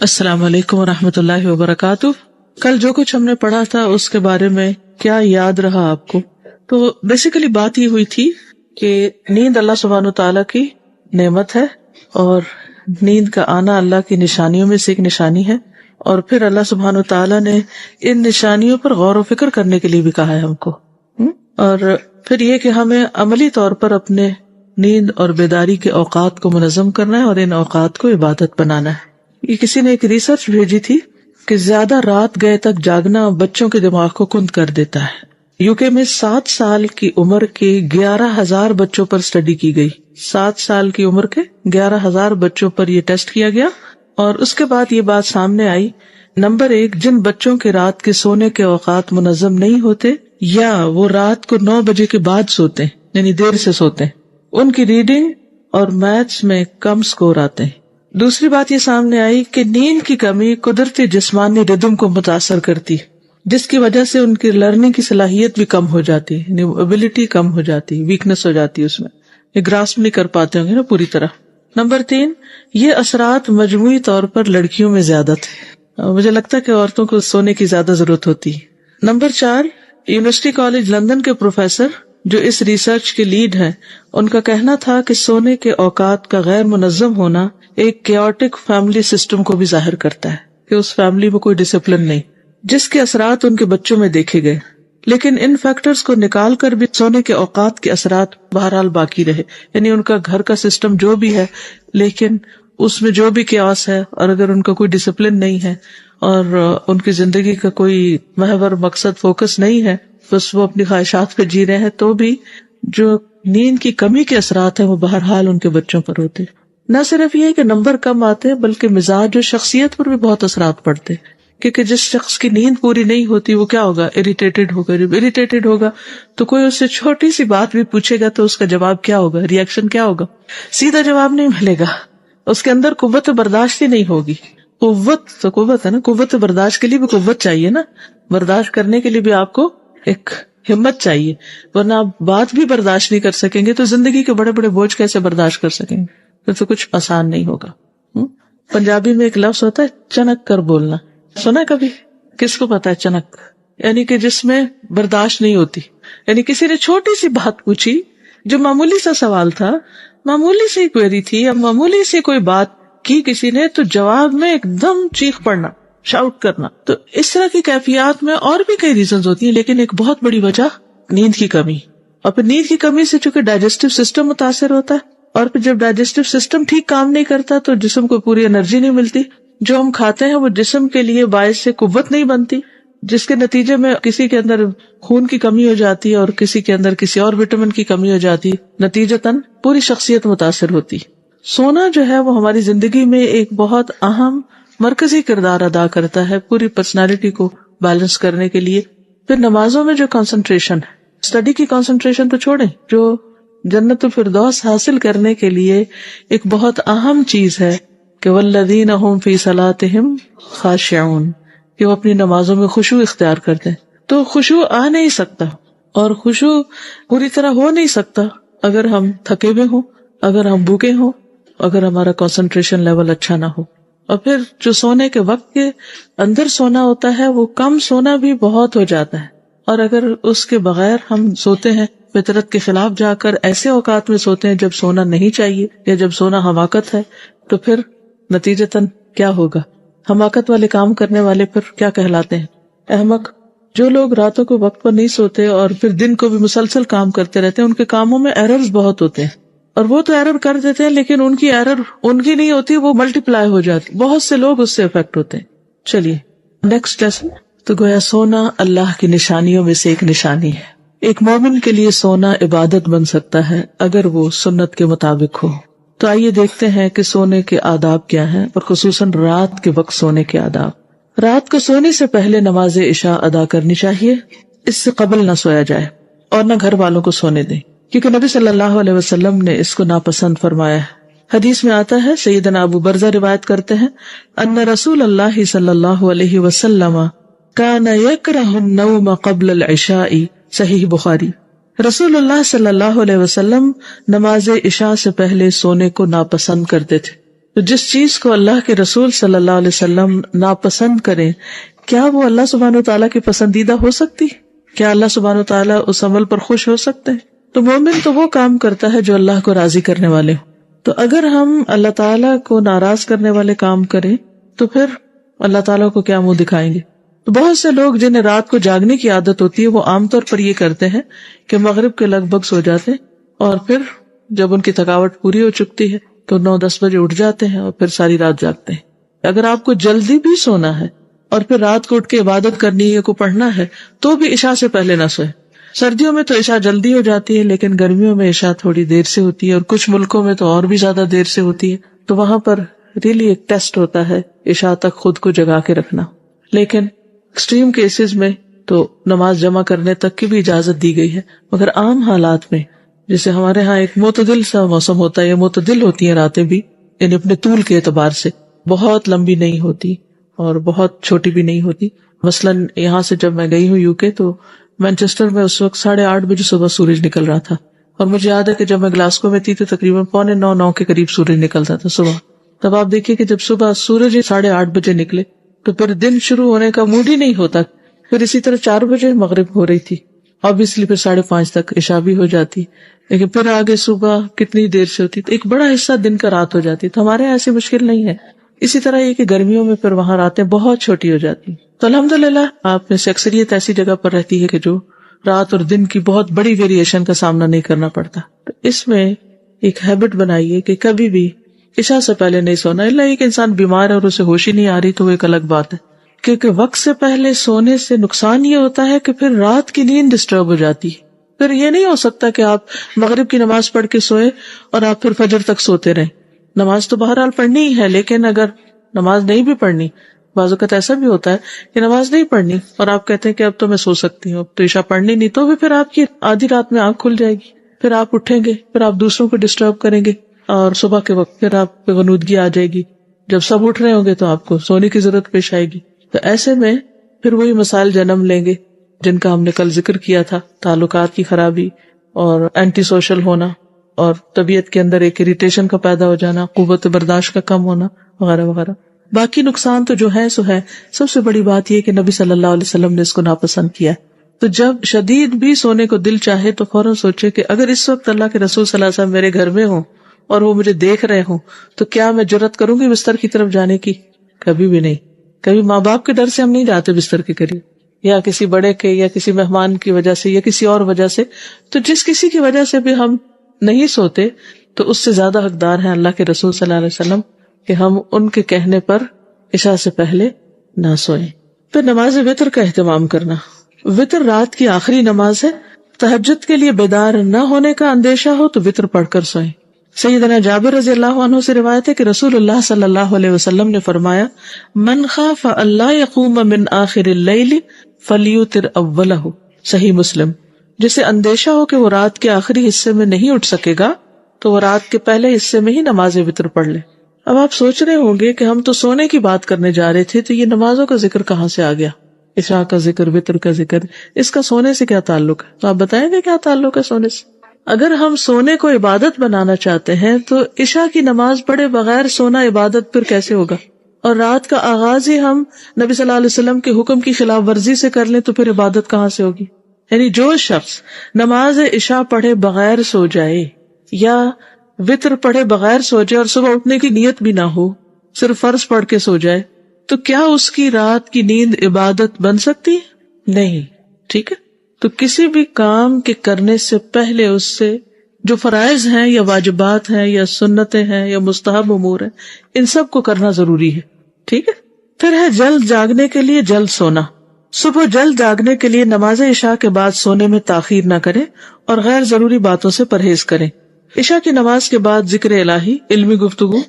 السلام علیکم ورحمۃ اللہ وبرکاتہ۔ کل جو کچھ ہم نے پڑھا تھا اس کے بارے میں کیا یاد رہا آپ کو؟ تو بیسیکلی بات یہ ہوئی تھی کہ نیند اللہ سبحانہ تعالیٰ کی نعمت ہے اور نیند کا آنا اللہ کی نشانیوں میں سے ایک نشانی ہے، اور پھر اللہ سبحانہ تعالیٰ نے ان نشانیوں پر غور و فکر کرنے کے لیے بھی کہا ہے ہم کو، اور پھر یہ کہ ہمیں عملی طور پر اپنے نیند اور بیداری کے اوقات کو منظم کرنا ہے اور ان اوقات کو عبادت بنانا ہے۔ یہ کسی نے ایک ریسرچ بھیجی تھی کہ زیادہ رات گئے تک جاگنا بچوں کے دماغ کو کند کر دیتا ہے۔ یوکے میں 7 سال کی عمر کے 11,000 بچوں پر اسٹڈی کی گئی۔ 7 سال کی عمر کے 11,000 بچوں پر یہ ٹیسٹ کیا گیا، اور اس کے بعد یہ بات سامنے آئی، نمبر 1، جن بچوں کے رات کے سونے کے اوقات منظم نہیں ہوتے یا وہ رات کو 9 بجے کے بعد سوتے ہیں، یعنی دیر سے سوتے ہیں، ان کی ریڈنگ اور میتھس میں کم سکور آتے ہیں۔ دوسری بات یہ سامنے آئی کہ نیند کی کمی قدرتی جسمانی ردم کو متاثر کرتی، جس کی وجہ سے ان کی لرننگ کی صلاحیت بھی کم ہو جاتی، یعنی ایبلٹی کم ہو جاتی، ویکنس ہو جاتی ہے، اس میں یہ گراسپ نہیں کر پاتے ہوں گے نا پوری طرح۔ نمبر 3، یہ اثرات مجموعی طور پر لڑکیوں میں زیادہ تھے، مجھے لگتا ہے کہ عورتوں کو سونے کی زیادہ ضرورت ہوتی ہے۔ نمبر 4، یونیورسٹی کالج لندن کے پروفیسر جو اس ریسرچ کے لیڈ ہیں، ان کا کہنا تھا کہ سونے کے اوقات کا غیر منظم ہونا ایک کیوٹک فیملی سسٹم کو بھی ظاہر کرتا ہے کہ اس فیملی میں کوئی ڈسپلن نہیں، جس کے اثرات ان کے بچوں میں دیکھے گئے۔ لیکن ان فیکٹرز کو نکال کر بھی سونے کے اوقات کے اثرات بہرحال باقی رہے، یعنی ان کا گھر کا سسٹم جو بھی ہے، لیکن اس میں جو بھی کیاس ہے، اور اگر ان کا کوئی ڈسپلن نہیں ہے اور ان کی زندگی کا کوئی محور مقصد فوکس نہیں ہے، بس وہ اپنی خواہشات پہ جی رہے ہیں، تو بھی جو نیند کی کمی کے اثرات ہیں وہ بہرحال ان کے بچوں پر ہوتے۔ نہ صرف یہ کہ نمبر کم آتے بلکہ مزاج اور شخصیت پر بھی بہت اثرات پڑتے، کیونکہ جس شخص کی نیند پوری نہیں ہوتی وہ کیا ہوگا، اریٹیٹڈ ہوگا۔ جب اریٹیٹڈ ہوگا تو کوئی اس سے چھوٹی سی بات بھی پوچھے گا تو اس کا جواب کیا ہوگا، ریئیکشن کیا ہوگا، سیدھا جواب نہیں ملے گا، اس کے اندر قوت برداشت ہی نہیں ہوگی۔ قوت ہے نا، قوت برداشت کے لیے بھی قوت چاہیے نا، برداشت کرنے کے لیے بھی آپ کو ایک ہمت چاہیے، ورنہ آپ بات بھی برداشت نہیں کر سکیں گے تو زندگی کے بڑے بڑے بوجھ کیسے برداشت کر سکیں گے؟ پھر تو کچھ آسان نہیں ہوگا۔ پنجابی میں ایک لفظ ہوتا ہے چنک کر بولنا، سنا کبھی؟ کس کو پتا ہے چنک؟ یعنی کہ جس میں برداشت نہیں ہوتی، یعنی کسی نے چھوٹی سی بات پوچھی جو معمولی سا سوال تھا، معمولی سی کوئری تھی یا معمولی سی کوئی بات کی کسی نے، تو جواب میں ایک دم چیخ پڑنا، شاؤٹ کرنا۔ تو اس طرح کی کیفیات میں اور بھی کئی ریزنز ہوتی ہیں، لیکن ایک بہت بڑی وجہ نیند کی کمی، اور پھر نیند کی کمی سے چونکہ ڈائجسٹو سسٹم متاثر ہوتا ہے، اور پھر جب ڈائجسٹو سسٹم ٹھیک کام نہیں کرتا تو جسم کو پوری انرجی نہیں ملتی، جو ہم کھاتے ہیں وہ جسم کے لیے باعث سے قوت نہیں بنتی، جس کے نتیجے میں کسی کے اندر خون کی کمی ہو جاتی ہے اور کسی کے اندر کسی اور وٹامن کی کمی ہو جاتی، نتیجتاً پوری شخصیت متاثر ہوتی۔ سونا جو ہے وہ ہماری زندگی میں ایک بہت اہم مرکزی کردار ادا کرتا ہے پوری پرسنالٹی کو بیلنس کرنے کے لیے۔ پھر نمازوں میں جو کنسنٹریشن، اسٹڈی کی کنسنٹریشن تو چھوڑیں، جو جنت الفردوس حاصل کرنے کے لیے ایک بہت اہم چیز ہے کہ والذین هم فی صلاتهم خاشعون، کہ وہ اپنی نمازوں میں خشوع اختیار کرتے ہیں۔ تو خشوع آ نہیں سکتا اور خشوع پوری طرح ہو نہیں سکتا اگر ہم تھکے ہوئے ہوں، اگر ہم بھوکے ہوں، اگر ہمارا کنسنٹریشن لیول اچھا نہ ہو۔ اور پھر جو سونے کے وقت کے اندر سونا ہوتا ہے وہ کم سونا بھی بہت ہو جاتا ہے، اور اگر اس کے بغیر ہم سوتے ہیں فطرت کے خلاف جا کر ایسے اوقات میں سوتے ہیں جب سونا نہیں چاہیے یا جب سونا حماقت ہے، تو پھر نتیجتاً کیا ہوگا؟ حماقت والے کام کرنے والے پھر کیا کہلاتے ہیں؟ احمق۔ جو لوگ راتوں کو وقت پر نہیں سوتے اور پھر دن کو بھی مسلسل کام کرتے رہتے ہیں، ان کے کاموں میں ایررز بہت ہوتے ہیں، اور وہ تو ایرر کر دیتے ہیں لیکن ان کی ایرر ان کی نہیں ہوتی، وہ ملٹی پلائی ہو جاتی، بہت سے لوگ اس سے افیکٹ ہوتے ہیں۔ چلیے نیکسٹ لیسن۔ تو گویا سونا اللہ کی نشانیوں میں سے ایک نشانی ہے۔ ایک مومن کے لیے سونا عبادت بن سکتا ہے اگر وہ سنت کے مطابق ہو۔ تو آئیے دیکھتے ہیں کہ سونے کے آداب کیا ہیں، اور خصوصاً رات کے وقت سونے کے آداب۔ رات کو سونے سے پہلے نماز عشاء ادا کرنی چاہیے، اس سے قبل نہ سویا جائے اور نہ گھر والوں کو سونے دیں، کیونکہ نبی صلی اللہ علیہ وسلم نے اس کو ناپسند فرمایا ہے۔ حدیث میں آتا ہے، سیدنا ابو برزہ روایت کرتے ہیں، ان رسول اللہ صلی اللہ علیہ وسلم کان یکرہ النوم قبل العشاء، صحیح بخاری۔ رسول اللہ صلی اللہ علیہ وسلم نماز عشاء سے پہلے سونے کو ناپسند کرتے تھے، تو جس چیز کو اللہ کے رسول صلی اللہ علیہ وسلم ناپسند کریں، کیا وہ اللہ سبحانہ وتعالیٰ کی پسندیدہ ہو سکتی؟ کیا اللہ سبحانہ وتعالیٰ اس عمل پر خوش ہو سکتے ہیں؟ تو مومن تو وہ کام کرتا ہے جو اللہ کو راضی کرنے والے ہوں. تو اگر ہم اللہ تعالیٰ کو ناراض کرنے والے کام کریں تو پھر اللہ تعالیٰ کو کیا منہ دکھائیں گے؟ تو بہت سے لوگ جنہیں رات کو جاگنے کی عادت ہوتی ہے وہ عام طور پر یہ کرتے ہیں کہ مغرب کے لگ بھگ سو جاتے ہیں اور پھر جب ان کی تھکاوٹ پوری ہو چکتی ہے تو 9-10 بجے اٹھ جاتے ہیں اور پھر ساری رات جاگتے ہیں. اگر آپ کو جلدی بھی سونا ہے اور پھر رات کو اٹھ کے عبادت کرنی ہے، کو پڑھنا ہے، تو بھی عشاء سے پہلے نہ سوئے. سردیوں میں تو عشاء جلدی ہو جاتی ہے لیکن گرمیوں میں عشاء تھوڑی دیر سے ہوتی ہے اور کچھ ملکوں میں تو اور بھی زیادہ دیر سے ہوتی ہے. تو وہاں پر ریلی ایک ٹیسٹ ہوتا ہے عشاء تک خود کو جگا کے رکھنا. لیکن ایکسٹریم کیسز میں تو نماز جمع کرنے تک کی بھی اجازت دی گئی ہے، مگر عام حالات میں جیسے ہمارے ہاں ایک معتدل سا موسم ہوتا ہے، یہ معتدل ہوتی ہیں راتیں بھی، یعنی اپنے طول کے اعتبار سے بہت لمبی نہیں ہوتی اور بہت چھوٹی بھی نہیں ہوتی. مثلاً یہاں سے جب میں گئی ہوں یوکے تو مینچسٹر میں اس وقت 8:30 بجے صبح سورج نکل رہا تھا، اور مجھے یاد ہے کہ جب میں گلاسکو میں تھی تو تقریباً 8:45 کے قریب سورج نکلتا تھا صبح. تب آپ دیکھیے کہ جب صبح سورج 8:30 بجے نکلے تو پھر دن شروع ہونے کا موڈ ہی نہیں ہوتا. پھر اسی طرح 4 بجے مغرب ہو رہی تھی، obviously پھر 5:30 تک عشاء بھی ہو جاتی، لیکن پھر آگے صبح کتنی دیر سے ہوتی، تو ایک بڑا حصہ دن کا رات ہو جاتی. تو ہمارے یہاں ایسی مشکل نہیں ہے. اسی طرح یہ کہ گرمیوں میں پھر وہاں راتیں بہت چھوٹی ہو جاتی. تو الحمدللہ آپ میں سے اکثریت ایسی جگہ پر رہتی ہے کہ جو رات اور دن کی بہت بڑی ویریشن کا سامنا نہیں کرنا پڑتا. تو اس میں ایک ہیبٹ بنائیے کہ کبھی بھی عشاء سے پہلے نہیں سونا. اللہ ایک انسان بیمار ہے اور اسے ہوش ہی نہیں آ رہی تو وہ ایک الگ بات ہے، کیونکہ وقت سے پہلے سونے سے نقصان یہ ہوتا ہے کہ پھر رات کی نیند ڈسٹرب ہو جاتی ہے. پھر یہ نہیں ہو سکتا کہ آپ مغرب کی نماز پڑھ کے سوئے اور آپ پھر فجر تک سوتے رہیں. نماز تو بہرحال پڑھنی ہی ہے، لیکن اگر نماز نہیں بھی پڑھنی، بعض اوقات ایسا بھی ہوتا ہے کہ نماز نہیں پڑھنی اور آپ کہتے ہیں کہ اب تو میں سو سکتی ہوں، اب تو عشاء پڑھنی نہیں، تو بھی پھر آپ کی آدھی رات میں آنکھ کھل جائے گی، پھر آپ اٹھیں گے، پھر آپ دوسروں کو ڈسٹرب کریں گے اور صبح کے وقت پھر آپ پہ غنودگی آ جائے گی. جب سب اٹھ رہے ہوں گے تو آپ کو سونے کی ضرورت پیش آئے گی. تو ایسے میں پھر وہی مسائل جنم لیں گے جن کا ہم نے کل ذکر کیا تھا، تعلقات کی خرابی اور اینٹی سوشل ہونا اور طبیعت کے اندر ایک اریٹیشن کا پیدا ہو جانا، قوت برداشت کا کم ہونا وغیرہ وغیرہ. باقی نقصان تو جو ہے سو ہے. سب سے بڑی بات یہ کہ نبی صلی اللہ علیہ وسلم نے اس کو ناپسند کیا. تو جب شدید بھی سونے کو دل چاہے تو فوراً سوچے کہ اگر اس وقت اللہ کے رسول صلی اللہ علیہ وسلم میرے گھر میں ہوں اور وہ مجھے دیکھ رہے ہوں تو کیا میں جرأت کروں گی بستر کی طرف جانے کی؟ کبھی بھی نہیں. کبھی ماں باپ کے ڈر سے ہم نہیں جاتے بستر کے قریب، یا کسی بڑے کے یا کسی مہمان کی وجہ سے یا کسی اور وجہ سے. تو جس کسی کی وجہ سے بھی ہم نہیں سوتے تو اس سے زیادہ حقدار ہیں اللہ کے رسول صلی اللہ علیہ وسلم کہ ہم ان کے کہنے پر عشاء سے پہلے نہ سوئیں. پھر نماز وتر کا اہتمام کرنا. وتر رات کی آخری نماز ہے. تہجد کے لیے بیدار نہ ہونے کا اندیشہ ہو تو وتر پڑھ کر سوئیں. سیدنا جابر رضی اللہ عنہ سے روایت ہے کہ رسول اللہ صلی اللہ علیہ وسلم نے فرمایا، من خاف اللہ یقوم من آخر اللیل فلیوتر اولہ. صحیح مسلم. جسے اندیشہ ہو کہ وہ رات کے آخری حصے میں نہیں اٹھ سکے گا تو وہ رات کے پہلے حصے میں ہی نماز وتر پڑھ لے. اب آپ سوچ رہے ہوں گے کہ ہم تو سونے کی بات کرنے جا رہے تھے، تو یہ نمازوں کا ذکر کہاں سے آ گیا؟ عشاء کا ذکر، وتر کا ذکر، اس کا سونے سے کیا تعلق ہے؟ تو آپ بتائیں گے کیا تعلق ہے سونے سے؟ اگر ہم سونے کو عبادت بنانا چاہتے ہیں تو عشاء کی نماز پڑھے بغیر سونا عبادت پھر کیسے ہوگا؟ اور رات کا آغاز ہی ہم نبی صلی اللہ علیہ وسلم کے حکم کی خلاف ورزی سے کر لیں تو پھر عبادت کہاں سے ہوگی؟ یعنی جو شخص نماز عشاء پڑھے بغیر سو جائے یا وتر پڑھے بغیر سو جائے اور صبح اٹھنے کی نیت بھی نہ ہو، صرف فرض پڑھ کے سو جائے، تو کیا اس کی رات کی نیند عبادت بن سکتی؟ نہیں. ٹھیک ہے. تو کسی بھی کام کے کرنے سے پہلے اس سے جو فرائض ہیں یا واجبات ہیں یا سنتیں ہیں یا مستحب امور ہیں، ان سب کو کرنا ضروری ہے. ٹھیک ہے. پھر ہے جلد جاگنے کے لیے جلد سونا. صبح جلد جاگنے کے لیے نماز عشاء کے بعد سونے میں تاخیر نہ کریں اور غیر ضروری باتوں سے پرہیز کریں. عشاء کی نماز کے بعد ذکر الہی، علمی گفتگو،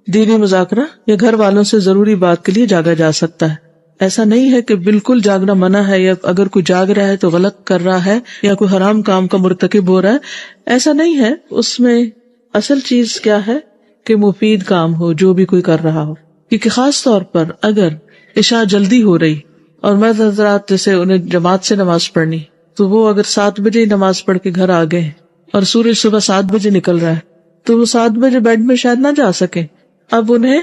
دینی مذاکرہ یا گھر والوں سے ضروری بات کے لیے جاگا جا سکتا ہے. ایسا نہیں ہے کہ بالکل جاگنا منع ہے یا اگر کوئی جاگ رہا ہے تو غلط کر رہا ہے یا کوئی حرام کام کا مرتکب ہو رہا ہے. ایسا نہیں ہے. اس میں اصل چیز کیا ہے کہ مفید کام ہو جو بھی کوئی کر رہا ہو. کیونکہ خاص طور پر اگر عشاء جلدی ہو رہی اور مرد حضرات جیسے انہیں جماعت سے نماز پڑھنی، تو وہ اگر 7 بجے نماز پڑھ کے گھر آ گئے اور سورج صبح 7 بجے نکل رہا ہے تو وہ 7 بجے بیڈ میں شاید نہ جا سکے. اب انہیں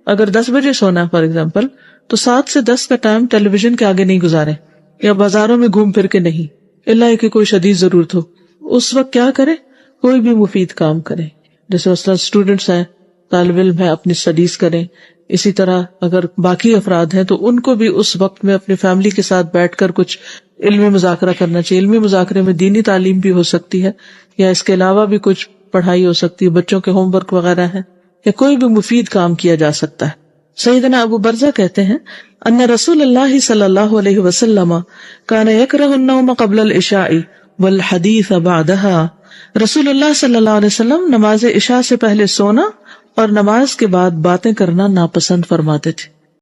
اگر 10 بجے سونا فار ایگزامپل، تو 7 سے 10 کا ٹائم ٹیلی ویژن کے آگے نہیں گزارے یا بازاروں میں گھوم پھر کے نہیں، اللہ کہ کوئی شدید ضرورت ہو. اس وقت کیا کرے؟ کوئی بھی مفید کام کرے. جیسے مثلا اسٹوڈینٹس ہیں، طالب علم ہے، اپنی اسٹڈیز کریں. اسی طرح اگر باقی افراد ہیں تو ان کو بھی اس وقت میں اپنی فیملی کے ساتھ بیٹھ کر کچھ علمی مذاکرہ کرنا چاہیے. علمی مذاکرے میں دینی تعلیم بھی ہو سکتی ہے، یا اس کے علاوہ بھی کچھ پڑھائی ہو سکتی ہے، بچوں کے ہوم ورک وغیرہ ہے، یا کوئی بھی مفید کام کیا جا سکتا ہے. سیدنا ابو برزہ کہتے ہیں ان رسول اللہ صلی اللہ علیہ وسلم کان یکرہ النوم قبل العشاء والحدیث بعدہا. رسول اللہ صلی اللہ علیہ وسلم نماز عشاء سے پہلے سونا اور نماز کے بعد باتیں کرنا ناپسند فرماتے تھے.